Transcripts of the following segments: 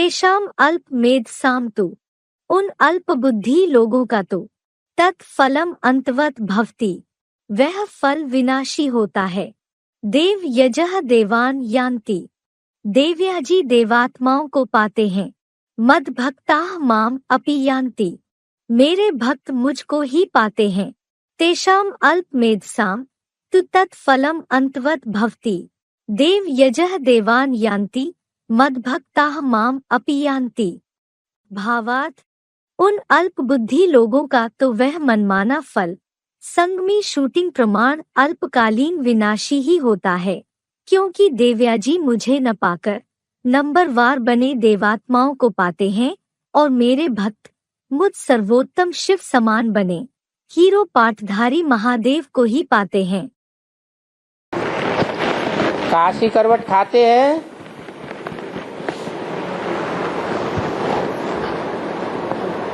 तेषाम अल्प मेध साम तु, उन अल्प बुद्धि लोगों का तो तत्फलम अंतवत भवति, वह फल विनाशी होता है। देव यजह देवान यान्ति, देवयाजी देवात्माओं को पाते हैं। मद भक्ताः माम अपि यान्ति, मेरे भक्त मुझको ही पाते हैं। तेषाम अल्प मेधसाम तु तत्फलम अंतवत भवति, देव यजह देवान यान्ति, मद भक्ताः माम अपि यान्ति। भावार्थ, उन अल्प बुद्धि लोगों का तो वह मनमाना फल संगमी शूटिंग प्रमाण अल्पकालीन विनाशी ही होता है, क्योंकि देवयाजी मुझे न पाकर नंबरवार बने देवात्माओं को पाते हैं और मेरे भक्त मुझ सर्वोत्तम शिव समान बने हीरो पाठधारी महादेव को ही पाते हैं। काशी करवट खाते हैं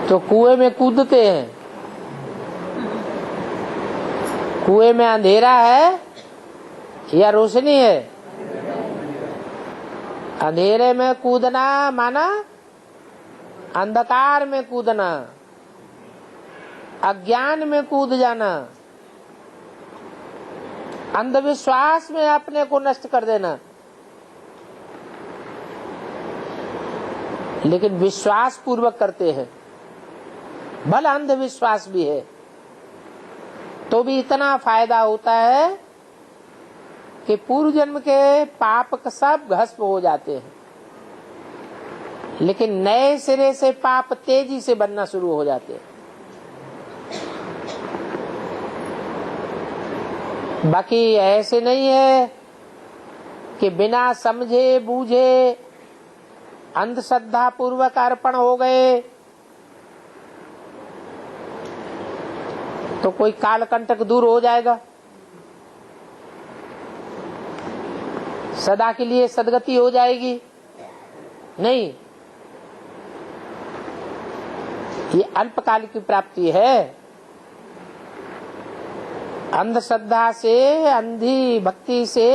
तो कुएं में कूदते हैं। कुएं में अंधेरा है या रोशनी है? अंधेरे में कूदना माना अंधकार में कूदना, अज्ञान में कूद जाना, अंधविश्वास में अपने को नष्ट कर देना। लेकिन विश्वास पूर्वक करते हैं, भले अंधविश्वास भी है तो भी इतना फायदा होता है कि पूर्व जन्म के पाप सब भस्म हो जाते हैं, लेकिन नए सिरे से पाप तेजी से बनना शुरू हो जाते हैं। बाकी ऐसे नहीं है कि बिना समझे बूझे अंधश्रद्धा पूर्वक अर्पण हो गए तो कोई कालकंटक दूर हो जाएगा, सदा के लिए सदगति हो जाएगी। नहीं, ये अल्पकाल की प्राप्ति है। अंधश्रद्धा से, अंधी भक्ति से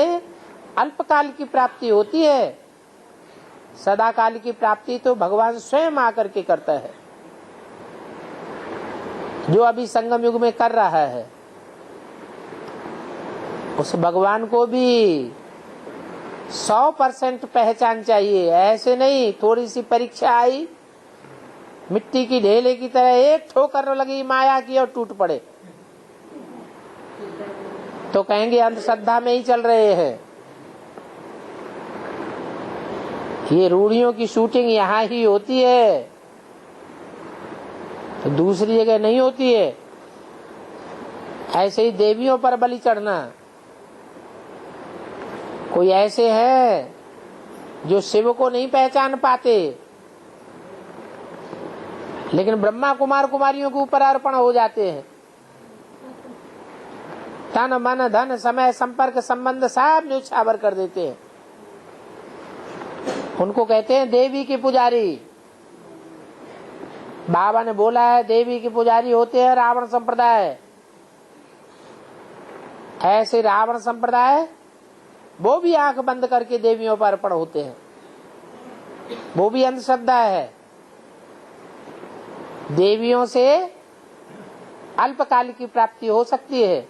अल्पकाल की प्राप्ति होती है। सदाकाल की प्राप्ति तो भगवान स्वयं आकर के करता है, जो अभी संगम युग में कर रहा है। उस भगवान को भी 100% पहचान चाहिए। ऐसे नहीं थोड़ी सी परीक्षा आई, मिट्टी की ढेले की तरह एक ठोकर लगी माया की और टूट पड़े तो कहेंगे अंधश्रद्धा में ही चल रहे हैं। ये रूढ़ियों की शूटिंग यहाँ ही होती है, तो दूसरी जगह नहीं होती है। ऐसे ही देवियों पर बलि चढ़ना, कोई ऐसे हैं जो शिव को नहीं पहचान पाते, लेकिन ब्रह्मा कुमार कुमारियों के ऊपर अर्पण हो जाते हैं। तन मन धन समय संपर्क संबंध सब न्यौछावर कर देते हैं। उनको कहते हैं देवी के पुजारी। बाबा ने बोला है देवी के पुजारी होते हैं रावण संप्रदाय। ऐसे रावण संप्रदाय वो भी आंख बंद करके देवियों पर अर्पण होते हैं, वो भी अंधश्रद्धा है। देवियों से अल्पकाल की प्राप्ति हो सकती है,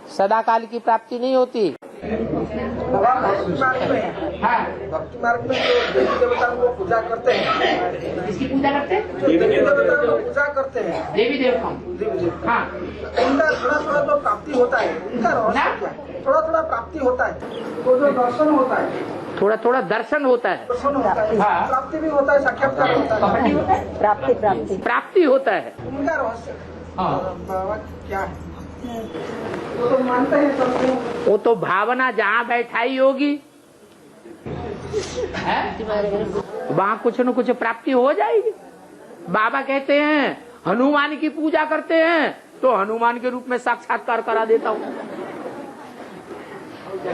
सदाकाल की प्राप्ति नहीं होती। भक्ति मार्ग में जो देवी देवताओं को पूजा करते हैं, किसकी पूजा करते हैं? देवी देवताओं को पूजा करते हैं, देवी देवताओं। हाँ, उनका थोड़ा थोड़ा तो प्राप्ति होता है, उनका रहस्य क्या है? थोड़ा थोड़ा प्राप्ति होता है, तो जो दर्शन होता है, थोड़ा थोड़ा दर्शन होता है, दर्शन होता है, प्राप्ति भी होता है, साक्षात्कार होता है, प्राप्ति होता है। उनका रहस्य क्या है? वो तो मानते हैं सब। वो तो भावना जहाँ बैठाई होगी वहाँ कुछ न कुछ प्राप्ति हो जाएगी। बाबा कहते हैं हनुमान की पूजा करते हैं तो हनुमान के रूप में साक्षात्कार करा देता हूँ।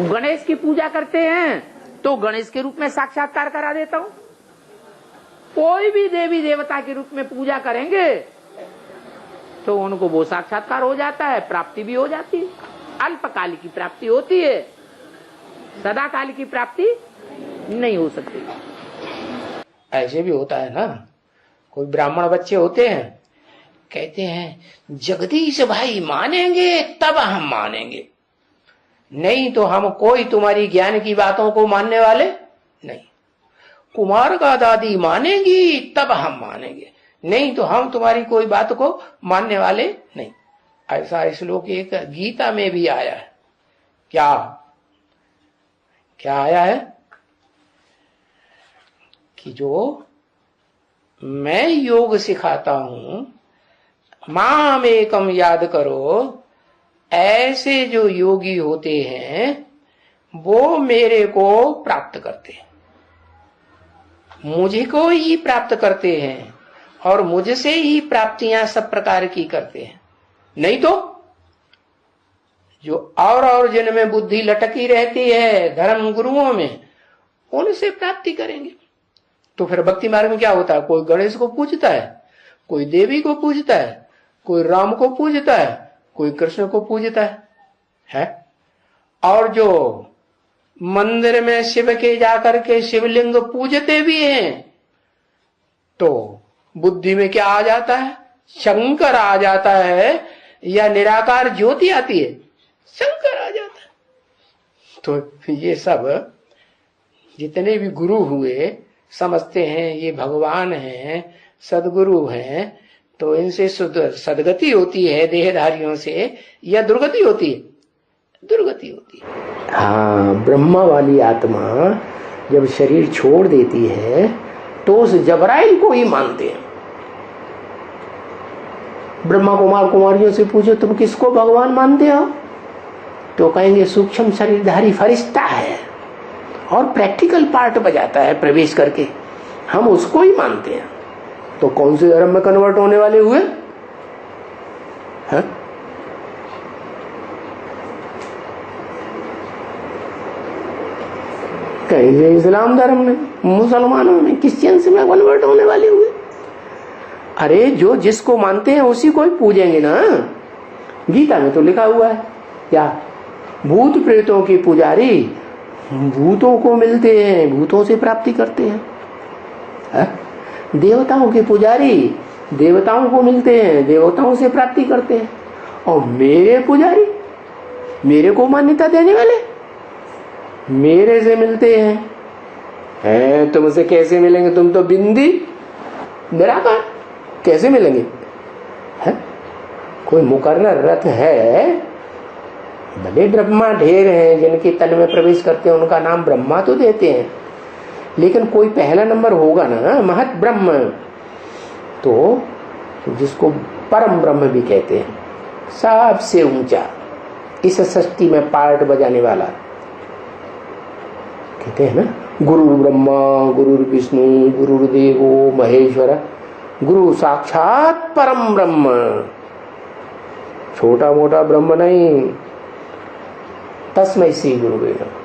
गणेश की पूजा करते हैं तो गणेश के रूप में साक्षात्कार करा देता हूँ। कोई भी देवी देवता के रूप में पूजा करेंगे तो उनको वो साक्षात्कार हो जाता है, प्राप्ति भी हो जाती है। अल्पकाल की प्राप्ति होती है, सदाकाल की प्राप्ति नहीं हो सकती। ऐसे भी होता है ना, कोई ब्राह्मण बच्चे होते हैं, कहते हैं जगदीश भाई मानेंगे तब हम मानेंगे, नहीं तो हम कोई तुम्हारी ज्ञान की बातों को मानने वाले नहीं। कुमार का दादी मानेंगी तब हम मानेंगे, नहीं तो हम तुम्हारी कोई बात को मानने वाले नहीं। ऐसा श्लोक एक गीता में भी आया है। क्या क्या आया है कि जो मैं योग सिखाता हूं, माम एकम याद करो, ऐसे जो योगी होते हैं वो मेरे को प्राप्त करते हैं, मुझे को ही प्राप्त करते हैं और मुझसे ही प्राप्तियां सब प्रकार की करते हैं। नहीं तो जो और जिनमें बुद्धि लटकी रहती है धर्म गुरुओं में, उनसे प्राप्ति करेंगे। तो फिर भक्ति मार्ग में क्या होता है, कोई गणेश को पूजता है, कोई देवी को पूजता है, कोई राम को पूजता है, कोई कृष्ण को पूजता है? और जो मंदिर में शिव के जाकर के शिवलिंग पूजते भी हैं, तो बुद्धि में क्या आ जाता है, शंकर आ जाता है या निराकार ज्योति आती है, शंकर आ जाता है। तो ये सब जितने भी गुरु हुए समझते हैं ये भगवान हैं, सदगुरु हैं, तो इनसे सदगति होती है देहधारियों से या दुर्गति होती है? दुर्गति होती है। हाँ, ब्रह्मा वाली आत्मा जब शरीर छोड़ देती है तो उस जबराइल को ही मानते हैं। ब्रह्मा कुमार कुमारियों से पूछो तुम किसको भगवान मानते हो, तो कहेंगे सूक्ष्म शरीरधारी फरिश्ता है और प्रैक्टिकल पार्ट बजाता है प्रवेश करके, हम उसको ही मानते हैं। तो कौन से धर्म में कन्वर्ट होने वाले हुए हैं? कहीं से इस्लाम धर्म में, मुसलमानों में, क्रिश्चियंस में कन्वर्ट होने वाले हुए। अरे जो जिसको मानते हैं उसी को ही पूजेंगे ना। गीता में तो लिखा हुआ है क्या, भूत प्रेतों की पुजारी भूतों को मिलते हैं, भूतों से प्राप्ति करते हैं, है? देवताओं के पुजारी देवताओं को मिलते हैं, देवताओं से प्राप्ति करते हैं। और मेरे पुजारी, मेरे को मान्यता देने वाले मेरे से मिलते हैं। तुमसे कैसे मिलेंगे, तुम तो बिंदी निराकार, कैसे मिलेंगे? है? कोई मुकर्रर रथ है, भले ब्रह्मा ढेर हैं जिनके तन में प्रवेश करते हैं, उनका नाम ब्रह्मा तो देते हैं, लेकिन कोई पहला नंबर होगा ना, महत ब्रह्म, तो जिसको परम ब्रह्म भी कहते हैं, सबसे ऊंचा, इस सृष्टि में पार्ट बजाने वाला, कहते हैं ना, गुरु ब्रह्मा गुरु विष्णु गुरुदेवो महेश्वर, गुरु साक्षात परम ब्रह्म, छोटा मोटा ब्रह्म नहीं। तस्मै श्री गुरुवे नमः।